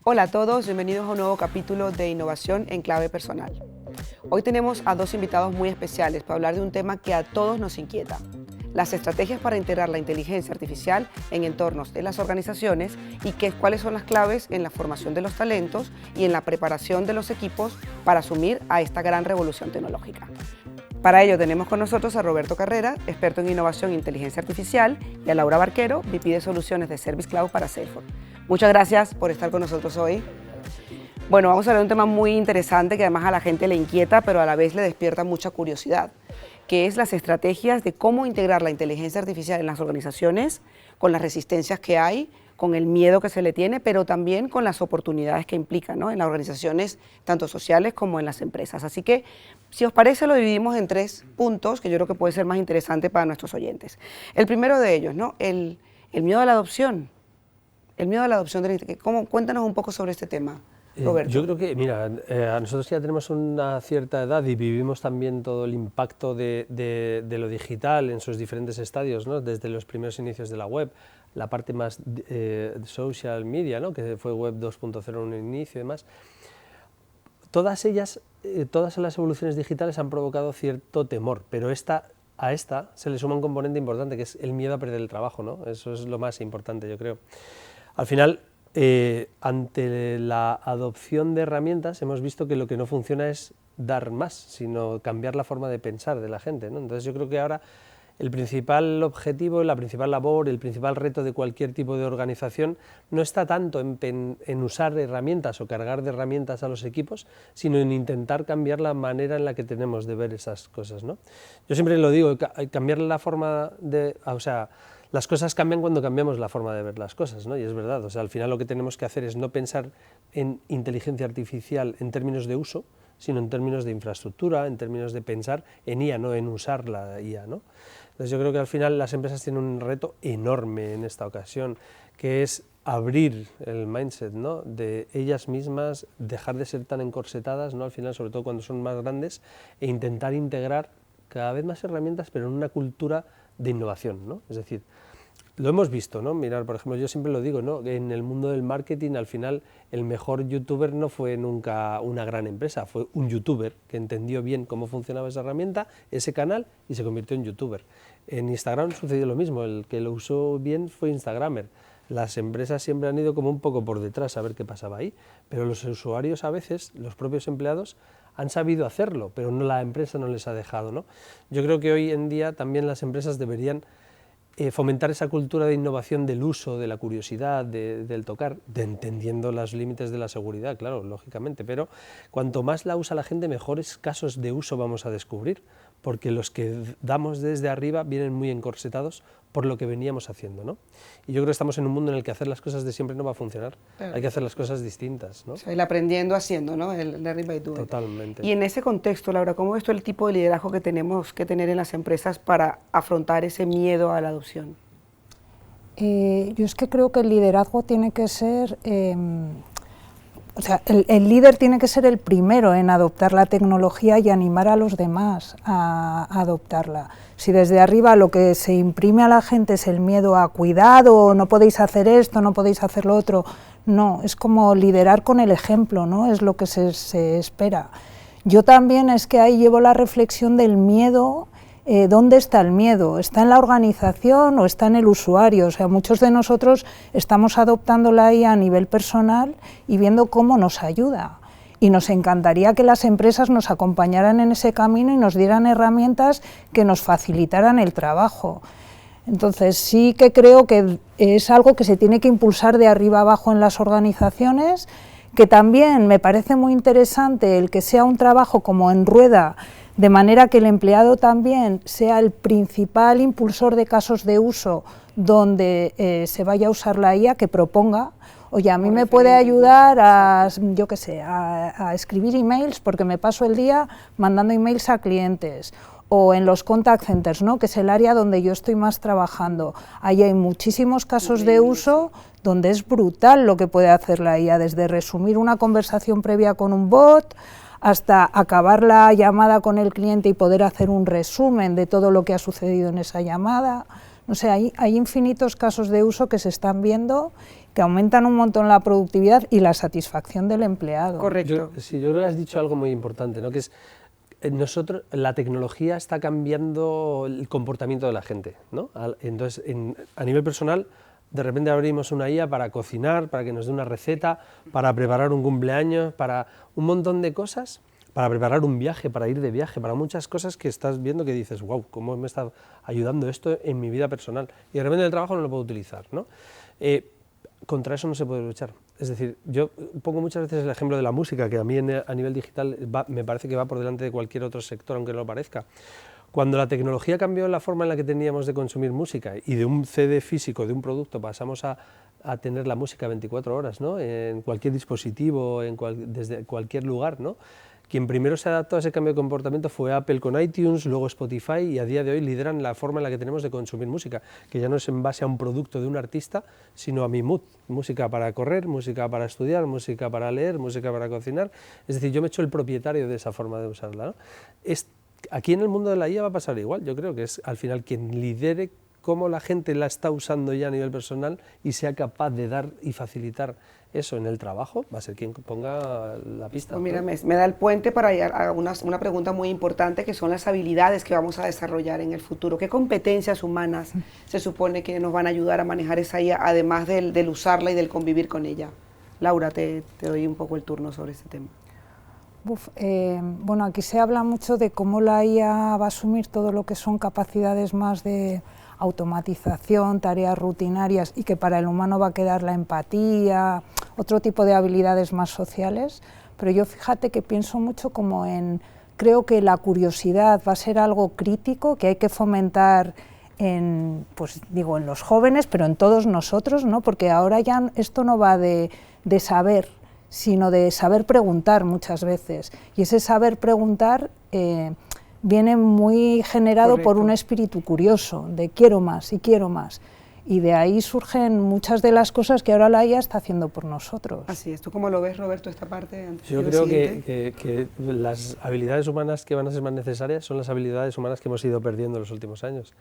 Hola a todos, bienvenidos a un nuevo capítulo de Innovación en Clave Personal. Hoy tenemos a dos invitados muy especiales para hablar de un tema que a todos nos inquieta: las estrategias para integrar la inteligencia artificial en entornos de las organizaciones y cuáles son las claves en la formación de los talentos y en la preparación de los equipos para asumir a esta gran revolución tecnológica. Para ello tenemos con nosotros a Roberto Carrera, experto en innovación e inteligencia artificial, y a Laura Barquero, VP de Soluciones de Service Cloud para Salesforce. Muchas gracias por estar con nosotros hoy. Bueno, vamos a hablar de un tema muy interesante que además a la gente le inquieta, pero a la vez le despierta mucha curiosidad, que es las estrategias de cómo integrar la inteligencia artificial en las organizaciones, con las resistencias que hay, con el miedo que se le tiene, pero también con las oportunidades que implica, ¿no?, en las organizaciones, tanto sociales como en las empresas. Así que, si os parece, lo dividimos en 3 puntos que yo creo que puede ser más interesante para nuestros oyentes. El primero de ellos, ¿no?, el miedo a la adopción. El miedo a la adopción de la inteligencia. Cuéntanos un poco sobre este tema, Roberto. Yo creo que, mira, nosotros ya tenemos una cierta edad y vivimos también todo el impacto de lo digital en sus diferentes estadios, ¿no?, desde los primeros inicios de la web, la parte más social media, ¿no?, que fue web 2.0 en un inicio y demás. Todas ellas, todas las evoluciones digitales han provocado cierto temor, pero a esta se le suma un componente importante, que es el miedo a perder el trabajo, ¿no? Eso es lo más importante, yo creo. Al final, ante la adopción de herramientas, hemos visto que lo que no funciona es dar más, sino cambiar la forma de pensar de la gente, ¿no? Entonces yo creo que ahora el principal objetivo, la principal labor, el principal reto de cualquier tipo de organización no está tanto en usar herramientas o cargar de herramientas a los equipos, sino en intentar cambiar la manera en la que tenemos de ver esas cosas, ¿no? Yo siempre lo digo, cambiar la forma de... O sea, las cosas cambian cuando cambiamos la forma de ver las cosas, ¿no? Y es verdad, o sea, al final lo que tenemos que hacer es no pensar en inteligencia artificial en términos de uso, sino en términos de infraestructura, en términos de pensar en IA, no en usar la IA, ¿no? Entonces yo creo que al final las empresas tienen un reto enorme en esta ocasión, que es abrir el mindset, ¿no?, de ellas mismas, dejar de ser tan encorsetadas, ¿no?, al final, sobre todo cuando son más grandes, e intentar integrar cada vez más herramientas, pero en una cultura de innovación, ¿no? Es decir, lo hemos visto, ¿no? Mirar, por ejemplo, yo siempre lo digo, ¿no?, en el mundo del marketing, al final, el mejor youtuber no fue nunca una gran empresa, fue un youtuber que entendió bien cómo funcionaba esa herramienta, ese canal, y se convirtió en youtuber. En Instagram sucedió lo mismo, el que lo usó bien fue Instagramer. Las empresas siempre han ido como un poco por detrás a ver qué pasaba ahí, pero los usuarios a veces, los propios empleados, han sabido hacerlo, pero no, la empresa no les ha dejado, ¿no? Yo creo que hoy en día también las empresas deberían fomentar esa cultura de innovación del uso, de la curiosidad, del tocar, entendiendo los límites de la seguridad, claro, lógicamente, pero cuanto más la usa la gente, mejores casos de uso vamos a descubrir, porque los que damos desde arriba vienen muy encorsetados por lo que veníamos haciendo, ¿no? Y yo creo que estamos en un mundo en el que hacer las cosas de siempre no va a funcionar, hay que hacer las cosas distintas, ¿no? O sea, el aprendiendo haciendo, ¿no?, el learning by doing. Totalmente. Y en ese contexto, Laura, ¿cómo ves tú el tipo de liderazgo que tenemos que tener en las empresas para afrontar ese miedo a la adopción? Yo es que creo que el liderazgo tiene que ser... O sea, el líder tiene que ser el primero en adoptar la tecnología y animar a los demás a adoptarla. Si desde arriba lo que se imprime a la gente es el miedo a cuidado, no podéis hacer esto, no podéis hacer lo otro, no, es como liderar con el ejemplo, ¿no?, es lo que se espera. Yo también es que ahí llevo la reflexión del miedo. ¿Dónde está el miedo? ¿Está en la organización o está en el usuario? O sea, muchos de nosotros estamos adoptando la IA a nivel personal y viendo cómo nos ayuda. Y nos encantaría que las empresas nos acompañaran en ese camino y nos dieran herramientas que nos facilitaran el trabajo. Entonces sí que creo que es algo que se tiene que impulsar de arriba abajo en las organizaciones, que también me parece muy interesante el que sea un trabajo como en rueda, de manera que el empleado también sea el principal impulsor de casos de uso donde se vaya a usar la IA, que proponga, oye, a mí me puede ayudar a, yo qué sé, a escribir emails porque me paso el día mandando emails a clientes, o en los contact centers, ¿no?, que es el área donde yo estoy más trabajando. Ahí hay muchísimos casos de uso donde es brutal lo que puede hacer la IA, desde resumir una conversación previa con un bot, hasta acabar la llamada con el cliente y poder hacer un resumen de todo lo que ha sucedido en esa llamada. No sé, hay infinitos casos de uso que se están viendo que aumentan un montón la productividad y la satisfacción del empleado. Correcto. Sí, yo creo que has dicho algo muy importante, ¿no? Que es nosotros, la tecnología está cambiando el comportamiento de la gente, ¿no? Entonces, a nivel personal, de repente abrimos una IA para cocinar, para que nos dé una receta, para preparar un cumpleaños, para un montón de cosas, para preparar un viaje, para ir de viaje, para muchas cosas que estás viendo que dices, wow, ¿cómo me está ayudando esto en mi vida personal? Y de repente en el trabajo no lo puedo utilizar, ¿no? Contra eso no se puede luchar. Es decir, yo pongo muchas veces el ejemplo de la música, que a mí a nivel digital me parece que va por delante de cualquier otro sector, aunque no lo parezca. Cuando la tecnología cambió la forma en la que teníamos de consumir música y de un CD físico, de un producto, pasamos a tener la música 24 horas, ¿no? En cualquier dispositivo, desde cualquier lugar, ¿no? Quien primero se adaptó a ese cambio de comportamiento fue Apple con iTunes, luego Spotify, y a día de hoy lideran la forma en la que tenemos de consumir música, que ya no es en base a un producto de un artista, sino a mi mood. Música para correr, música para estudiar, música para leer, música para cocinar. Es decir, yo me he hecho el propietario de esa forma de usarla, ¿no? Aquí en el mundo de la IA va a pasar igual. Yo creo que es al final quien lidere cómo la gente la está usando ya a nivel personal y sea capaz de dar y facilitar eso en el trabajo, va a ser quien ponga la pista. Pues mira, me da el puente para ir a una pregunta muy importante, que son las habilidades que vamos a desarrollar en el futuro. ¿Qué competencias humanas se supone que nos van a ayudar a manejar esa IA, además del usarla y del convivir con ella? Laura, te doy un poco el turno sobre este tema. Bueno, aquí se habla mucho de cómo la IA va a asumir todo lo que son capacidades más de automatización, tareas rutinarias, y que para el humano va a quedar la empatía, otro tipo de habilidades más sociales, pero yo fíjate que pienso mucho como creo que la curiosidad va a ser algo crítico que hay que fomentar en los jóvenes, pero en todos nosotros, ¿no? Porque ahora ya esto no va de saber, sino de saber preguntar muchas veces, y ese saber preguntar viene muy generado Correcto. por un espíritu curioso, de quiero más y quiero más, y de ahí surgen muchas de las cosas que ahora la IA está haciendo por nosotros. Así es. ¿Tú cómo lo ves, Roberto, esta parte? Yo creo que las habilidades humanas que van a ser más necesarias son las habilidades humanas que hemos ido perdiendo en los últimos años.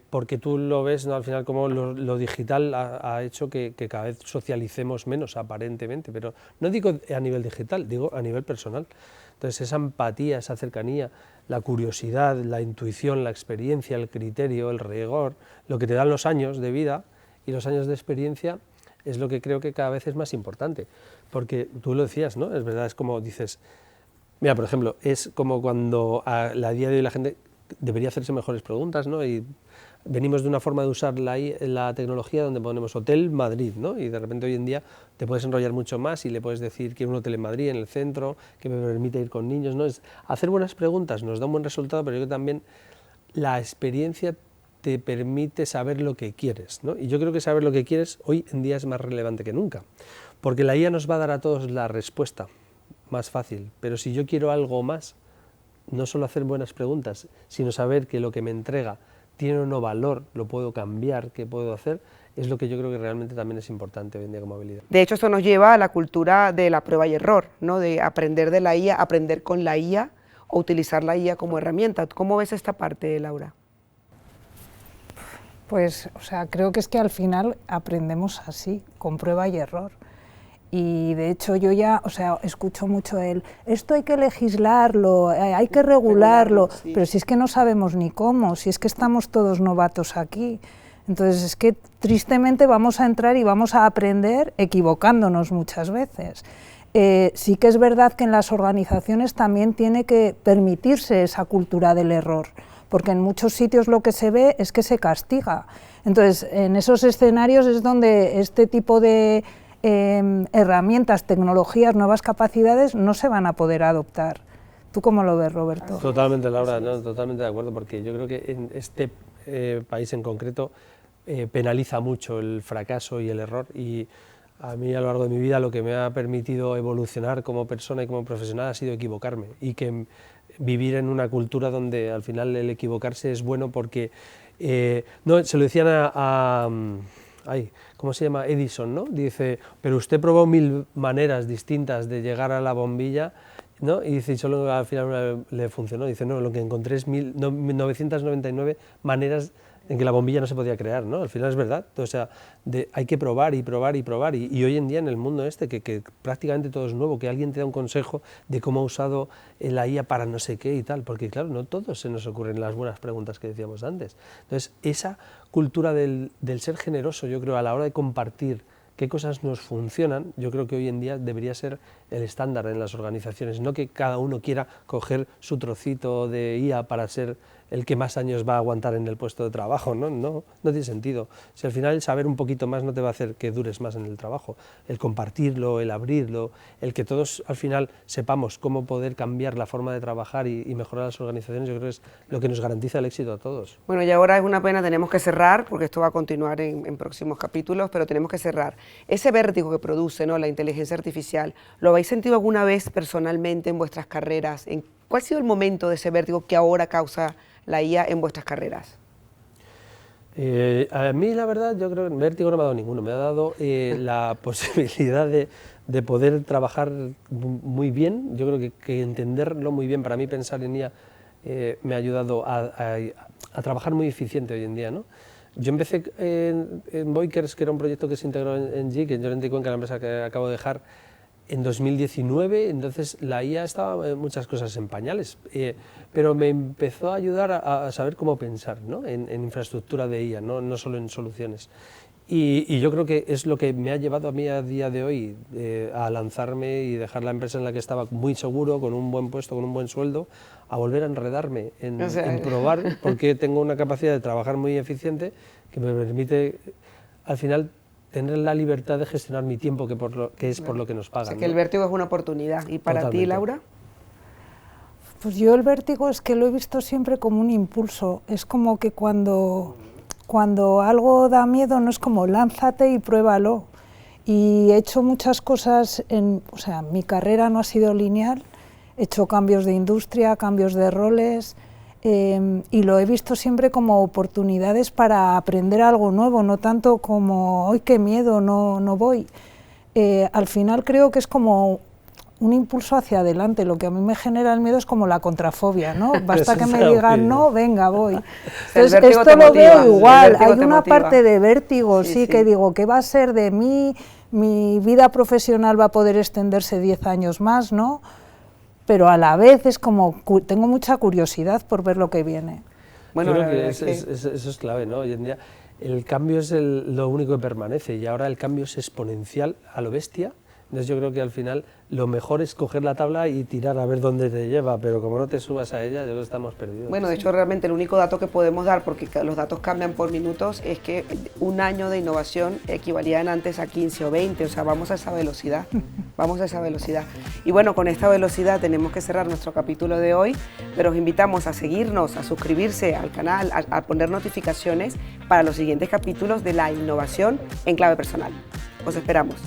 Porque tú lo ves, ¿no? Al final como lo digital ha hecho que cada vez socialicemos menos aparentemente, pero no digo a nivel digital, digo a nivel personal. Entonces esa empatía, esa cercanía, la curiosidad, la intuición, la experiencia, el criterio, el rigor, lo que te dan los años de vida y los años de experiencia es lo que creo que cada vez es más importante, porque tú lo decías, ¿no? Es verdad, es como dices, mira, por ejemplo, es como cuando a día de hoy la gente debería hacerse mejores preguntas, ¿no? Y venimos de una forma de usar la tecnología donde ponemos Hotel Madrid, ¿no? Y de repente hoy en día te puedes enrollar mucho más y le puedes decir quiero un hotel en Madrid, en el centro, que me permite ir con niños, ¿no? Hacer buenas preguntas nos da un buen resultado, pero yo creo que también la experiencia te permite saber lo que quieres, ¿no? Y yo creo que saber lo que quieres hoy en día es más relevante que nunca, porque la IA nos va a dar a todos la respuesta más fácil, pero si yo quiero algo más, no solo hacer buenas preguntas, sino saber que lo que me entrega tiene o no valor, lo puedo cambiar, qué puedo hacer, es lo que yo creo que realmente también es importante hoy en día como habilidad. De hecho, esto nos lleva a la cultura de la prueba y error, ¿no? De aprender de la IA, aprender con la IA o utilizar la IA como herramienta. ¿Cómo ves esta parte, Laura? Pues, creo que es que al final aprendemos así, con prueba y error. Y de hecho yo ya, escucho mucho esto hay que legislarlo, hay que regularlo, sí. Pero si es que no sabemos ni cómo, si es que estamos todos novatos aquí. Entonces es que tristemente vamos a entrar y vamos a aprender equivocándonos muchas veces. Sí que es verdad que en las organizaciones también tiene que permitirse esa cultura del error, porque en muchos sitios lo que se ve es que se castiga. Entonces en esos escenarios es donde este tipo de herramientas, tecnologías, nuevas capacidades no se van a poder adoptar. ¿Tú cómo lo ves, Roberto? Totalmente, Laura, no, totalmente de acuerdo, porque yo creo que en este país en concreto penaliza mucho el fracaso y el error, y a mí a lo largo de mi vida lo que me ha permitido evolucionar como persona y como profesional ha sido equivocarme, y que vivir en una cultura donde al final el equivocarse es bueno, porque no, se lo decían ¿cómo se llama? Edison, ¿no? Dice, pero usted probó 1000 maneras distintas de llegar a la bombilla, ¿no? Y dice, y solo al final le funcionó. Dice, no, lo que encontré es 999 maneras en que la bombilla no se podía crear, ¿no? Al final es verdad, o sea, hay que probar y probar y probar, y hoy en día en el mundo este, que prácticamente todo es nuevo, que alguien te da un consejo de cómo ha usado la IA para no sé qué y tal, porque claro, no todos se nos ocurren las buenas preguntas que decíamos antes. Entonces, esa cultura del ser generoso, yo creo, a la hora de compartir qué cosas nos funcionan, yo creo que hoy en día debería ser el estándar en las organizaciones, no que cada uno quiera coger su trocito de IA para ser el que más años va a aguantar en el puesto de trabajo, no tiene sentido. Si al final el saber un poquito más no te va a hacer que dures más en el trabajo, el compartirlo, el abrirlo, el que todos al final sepamos cómo poder cambiar la forma de trabajar y mejorar las organizaciones, yo creo que es lo que nos garantiza el éxito a todos. Bueno, y ahora es una pena, tenemos que cerrar, porque esto va a continuar en próximos capítulos, pero tenemos que cerrar. Ese vértigo que produce, ¿no?, la inteligencia artificial, ¿lo habéis sentido alguna vez personalmente en vuestras carreras? ¿Cuál ha sido el momento de ese vértigo que ahora causa la IA en vuestras carreras? A mí, la verdad, yo creo que el vértigo no me ha dado ninguno, me ha dado la posibilidad de poder trabajar muy bien. Yo creo que entenderlo muy bien, para mí pensar en IA me ha ayudado a trabajar muy eficiente hoy en día, ¿no? Yo empecé en Voikers, que era un proyecto que se integró en GIC, en Lloret y Cuenca, la empresa que acabo de dejar, en 2019, entonces la IA estaba muchas cosas en pañales, pero me empezó a ayudar a saber cómo pensar, ¿no?, en infraestructura de IA, no solo en soluciones. Y yo creo que es lo que me ha llevado a mí a día de hoy a lanzarme y dejar la empresa en la que estaba muy seguro, con un buen puesto, con un buen sueldo, a volver a enredarme en probar, porque tengo una capacidad de trabajar muy eficiente que me permite, al final, tener la libertad de gestionar mi tiempo, que es por lo que nos pagan. O sea, que el vértigo es una oportunidad. ¿Y para Totalmente. ti, Laura? Pues yo el vértigo es que lo he visto siempre como un impulso. Es como que cuando algo da miedo, no es como lánzate y pruébalo. Y he hecho muchas cosas, o sea, mi carrera no ha sido lineal, he hecho cambios de industria, cambios de roles, y lo he visto siempre como oportunidades para aprender algo nuevo, no tanto como, ¡ay, qué miedo, no voy! Al final creo que es como un impulso hacia adelante. Lo que a mí me genera el miedo es como la contrafobia, ¿no? Basta que me digan no, venga, voy. Entonces, esto lo veo igual, hay una parte de vértigo, sí, que digo, ¿qué va a ser de mí? Mi vida profesional va a poder extenderse 10 años más, ¿no? Pero a la vez es como, tengo mucha curiosidad por ver lo que viene. Bueno, creo que eso es clave, ¿no? Hoy en día el cambio es lo único que permanece, y ahora el cambio es exponencial a lo bestia. Entonces yo creo que al final lo mejor es coger la tabla y tirar a ver dónde te lleva, pero como no te subas a ella, yo creo que estamos perdidos. Bueno, de hecho realmente el único dato que podemos dar, porque los datos cambian por minutos, es que un año de innovación equivalían antes a 15 o 20, o sea, vamos a esa velocidad, vamos a esa velocidad. Y bueno, con esta velocidad tenemos que cerrar nuestro capítulo de hoy, pero os invitamos a seguirnos, a suscribirse al canal, a poner notificaciones para los siguientes capítulos de la innovación en clave personal. Os esperamos.